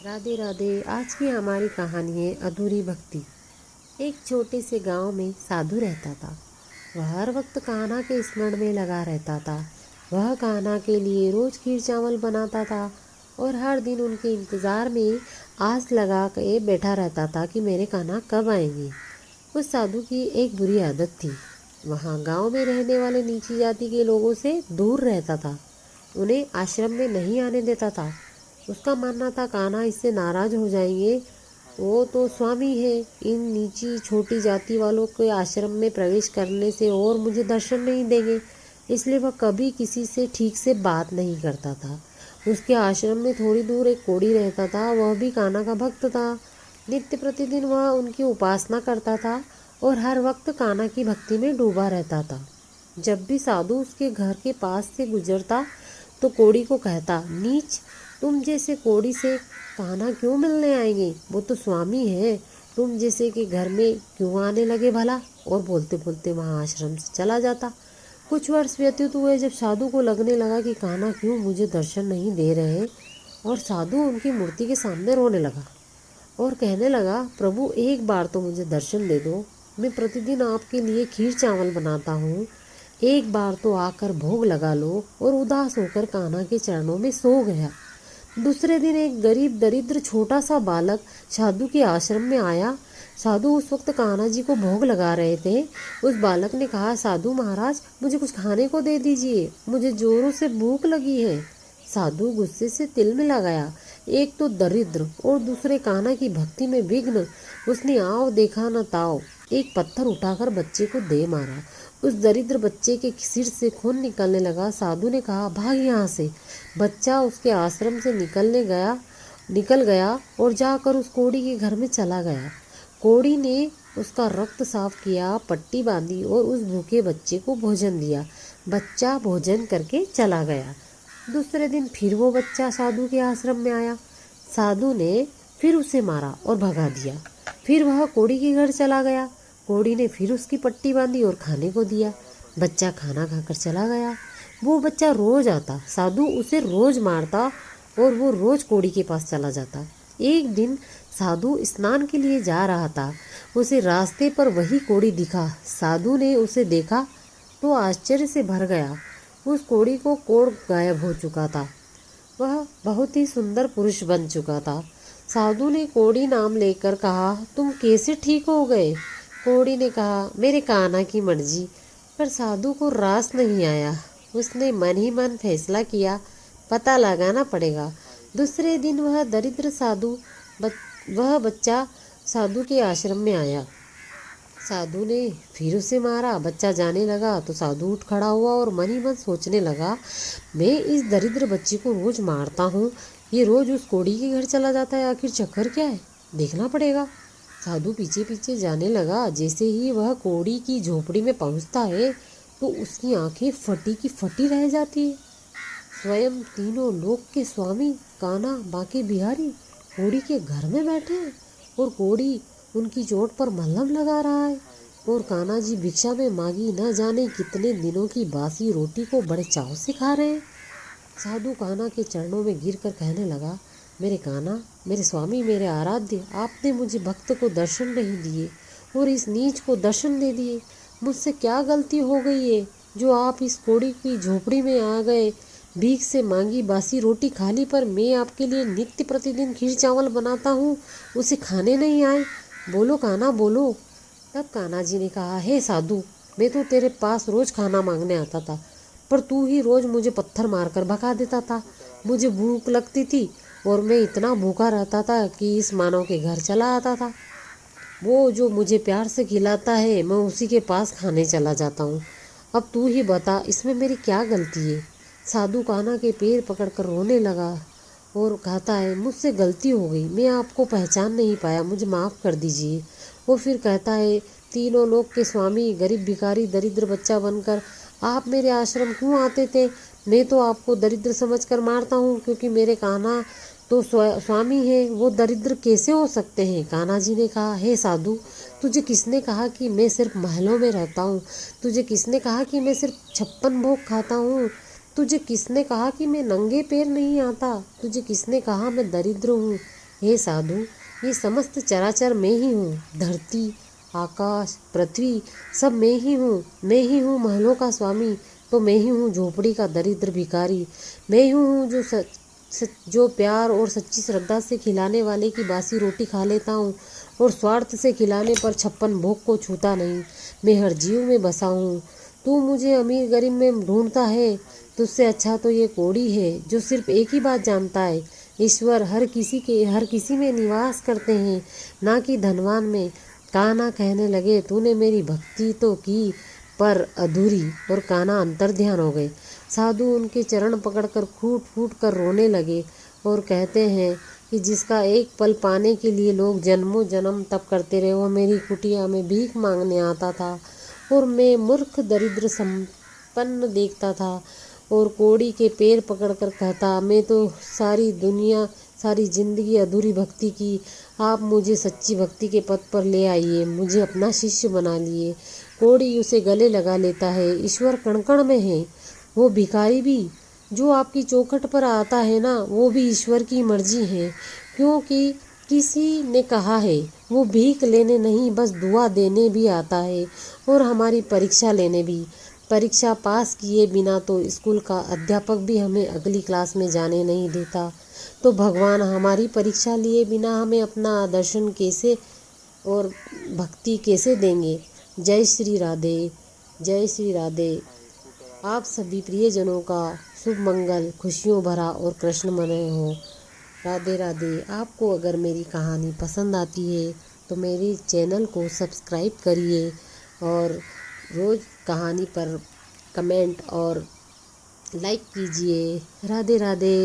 राधे राधे। आज की हमारी कहानी है अधूरी भक्ति। एक छोटे से गांव में साधु रहता था। वह हर वक्त कान्हा के स्मरण में लगा रहता था। वह कान्हा के लिए रोज खीर चावल बनाता था और हर दिन उनके इंतज़ार में आस लगा के बैठा रहता था कि मेरे कान्हा कब आएंगे। उस साधु की एक बुरी आदत थी। वहाँ गांव में रहने वाले नीची जाति के लोगों से दूर रहता था। उन्हें आश्रम में नहीं आने देता था। उसका मानना था कान्हा इससे नाराज हो जाएंगे, वो तो स्वामी है, इन नीची छोटी जाति वालों के आश्रम में प्रवेश करने से और मुझे दर्शन नहीं देंगे। इसलिए वह कभी किसी से ठीक से बात नहीं करता था। उसके आश्रम में थोड़ी दूर एक कोढ़ी रहता था। वह भी कान्हा का भक्त था। नित्य प्रतिदिन वह उनकी उपासना करता था और हर वक्त कान्हा की भक्ति में डूबा रहता था। जब भी साधु उसके घर के पास से गुजरता तो कोढ़ी को कहता, नीच, तुम जैसे कोढ़ी से कान्हा क्यों मिलने आएंगे? वो तो स्वामी है, तुम जैसे के घर में क्यों आने लगे भला? और बोलते बोलते वहाँ आश्रम से चला जाता। कुछ वर्ष व्यतीत हुए जब साधु को लगने लगा कि कान्हा क्यों मुझे दर्शन नहीं दे रहे, और साधु उनकी मूर्ति के सामने रोने लगा और कहने लगा, प्रभु एक बार तो मुझे दर्शन दे दो। मैं प्रतिदिन आपके लिए खीर चावल बनाता हूँ, एक बार तो आकर भोग लगा लो। और उदास होकर कान्हा के चरणों में सो गया। दूसरे दिन एक गरीब दरिद्र छोटा सा बालक साधु के आश्रम में आया। साधु उस वक्त कान्हा जी को भोग लगा रहे थे। उस बालक ने कहा, साधु महाराज, मुझे कुछ खाने को दे दीजिए, मुझे जोरों से भूख लगी है। साधु गुस्से से तिलमिला गया। एक तो दरिद्र और दूसरे कान्हा की भक्ति में विघ्न। उसने आओ देखा न ताओ, एक पत्थर उठाकर बच्चे को दे मारा। उस दरिद्र बच्चे के सिर से खून निकलने लगा। साधु ने कहा, भाग यहाँ से। बच्चा उसके आश्रम से निकल गया और जाकर उस कोढ़ी के घर में चला गया। कोढ़ी ने उसका रक्त साफ किया, पट्टी बांधी और उस भूखे बच्चे को भोजन दिया। बच्चा भोजन करके चला गया। दूसरे दिन फिर वो बच्चा साधु के आश्रम में आया। साधु ने फिर उसे मारा और भगा दिया। फिर वह कोढ़ी के घर चला गया। कोढ़ी ने फिर उसकी पट्टी बांधी और खाने को दिया। बच्चा खाना खाकर चला गया। वो बच्चा रोज आता, साधु उसे रोज मारता और वो रोज कोढ़ी के पास चला जाता। एक दिन साधु स्नान के लिए जा रहा था। उसे रास्ते पर वही कोढ़ी दिखा। साधु ने उसे देखा तो आश्चर्य से भर गया। उस कोढ़ी को कोढ़ गायब हो चुका था। वह बहुत ही सुंदर पुरुष बन चुका था। साधु ने कोढ़ी नाम लेकर कहा, तुम कैसे ठीक हो गए? कोढ़ी ने कहा, मेरे कान्हा की मर्जी। पर साधु को रास नहीं आया। उसने मन ही मन फैसला किया, पता लगाना पड़ेगा। दूसरे दिन वह बच्चा साधु के आश्रम में आया। साधु ने फिर उसे मारा। बच्चा जाने लगा तो साधु उठ खड़ा हुआ और मन ही मन सोचने लगा, मैं इस दरिद्र बच्चे को रोज मारता हूँ, ये रोज उस कोढ़ी के घर चला जाता है, आखिर चक्कर क्या है, देखना पड़ेगा। साधु पीछे पीछे जाने लगा। जैसे ही वह कोढ़ी की झोपड़ी में पहुँचता है तो उसकी आंखें फटी की फटी रह जाती है। स्वयं तीनों लोक के स्वामी कान्हा बांके बिहारी कोढ़ी के घर में बैठे हैं और कोढ़ी उनकी चोट पर मलहम लगा रहा है और कान्हा जी भिक्षा में मांगी न जाने कितने दिनों की बासी रोटी को बड़े चाव से खा रहे हैं। साधु कान्हा के चरणों में गिरकर कहने लगा, मेरे कान्हा, मेरे स्वामी, मेरे आराध्य, आपने मुझे भक्त को दर्शन नहीं दिए और इस नीच को दर्शन दे दिए। मुझसे क्या गलती हो गई है जो आप इस कोढ़ी की झोपड़ी में आ गए? भीख से मांगी बासी रोटी खाली पर मैं आपके लिए नित्य प्रतिदिन खीर चावल बनाता हूँ, उसे खाने नहीं आए? बोलो कान्हा, बोलो। तब कान्हा जी ने कहा, हे साधु, मैं तो तेरे पास रोज खाना मांगने आता था, पर तू ही रोज मुझे पत्थर मारकर भगा देता था। मुझे भूख लगती थी और मैं इतना भूखा रहता था कि इस मानव के घर चला आता था। वो जो मुझे प्यार से खिलाता है मैं उसी के पास खाने चला जाता हूँ। अब तू ही बता, इसमें मेरी क्या गलती है? साधु कान्हा के पैर पकड़कर रोने लगा और कहता है, मुझसे गलती हो गई, मैं आपको पहचान नहीं पाया, मुझे माफ़ कर दीजिए। वो फिर कहता है, तीनों लोक के स्वामी गरीब भिखारी दरिद्र बच्चा बनकर आप मेरे आश्रम क्यों आते थे? मैं तो आपको दरिद्र समझकर मारता हूँ, क्योंकि मेरे कान्हा तो स्वामी है, वो दरिद्र कैसे हो सकते हैं? कान्हा जी ने कहा, हे साधु, तुझे किसने कहा कि मैं सिर्फ महलों में रहता हूँ? तुझे किसने कहा कि मैं सिर्फ 56 भोग खाता हूँ? तुझे किसने कहा कि मैं नंगे पैर नहीं आता? तुझे किसने कहा मैं दरिद्र हूँ? हे साधु, ये समस्त चराचर मैं ही हूँ। धरती, आकाश, पृथ्वी सब मैं ही हूँ। मैं ही हूँ महलों का स्वामी, तो मैं ही हूँ झोपड़ी का दरिद्र भिखारी। मैं ही हूँ जो प्यार और सच्ची श्रद्धा से खिलाने वाले की बासी रोटी खा लेता हूँ और स्वार्थ से खिलाने पर 56 भोग को छूता नहीं। मैं हर जीव में बसा हूँ। तू मुझे अमीर गरीब में ढूंढता है, तुझसे अच्छा तो ये कोढ़ी है जो सिर्फ एक ही बात जानता है, ईश्वर हर किसी में निवास करते हैं, ना कि धनवान में। कान्हा कहने लगे, तूने मेरी भक्ति तो की पर अधूरी। और कान्हा अंतर्ध्यान हो गए। साधु उनके चरण पकड़कर फूट फूट कर रोने लगे और कहते हैं कि जिसका एक पल पाने के लिए लोग जन्मों जन्म तप करते रहे, वह मेरी कुटिया में भीख मांगने आता था और मैं मूर्ख दरिद्र संपन्न देखता था और कोड़ी के पैर पकड़कर कहता, मैं तो सारी जिंदगी अधूरी भक्ति की, आप मुझे सच्ची भक्ति के पथ पर ले आइए, मुझे अपना शिष्य बना लिए। कोड़ी उसे गले लगा लेता है। ईश्वर कण कण में है। वो भिखारी भी जो आपकी चौखट पर आता है ना, वो भी ईश्वर की मर्जी है, क्योंकि किसी ने कहा है वो भीख लेने नहीं बस दुआ देने भी आता है और हमारी परीक्षा लेने भी। परीक्षा पास किए बिना तो स्कूल का अध्यापक भी हमें अगली क्लास में जाने नहीं देता, तो भगवान हमारी परीक्षा लिए बिना हमें अपना दर्शन कैसे और भक्ति कैसे देंगे। जय श्री राधे, जय श्री राधे। आप सभी प्रियजनों का शुभ मंगल, खुशियों भरा और कृष्णमय हो। राधे राधे। आपको अगर मेरी कहानी पसंद आती है तो मेरे चैनल को सब्सक्राइब करिए और रोज़ कहानी पर कमेंट और लाइक कीजिए। राधे राधे।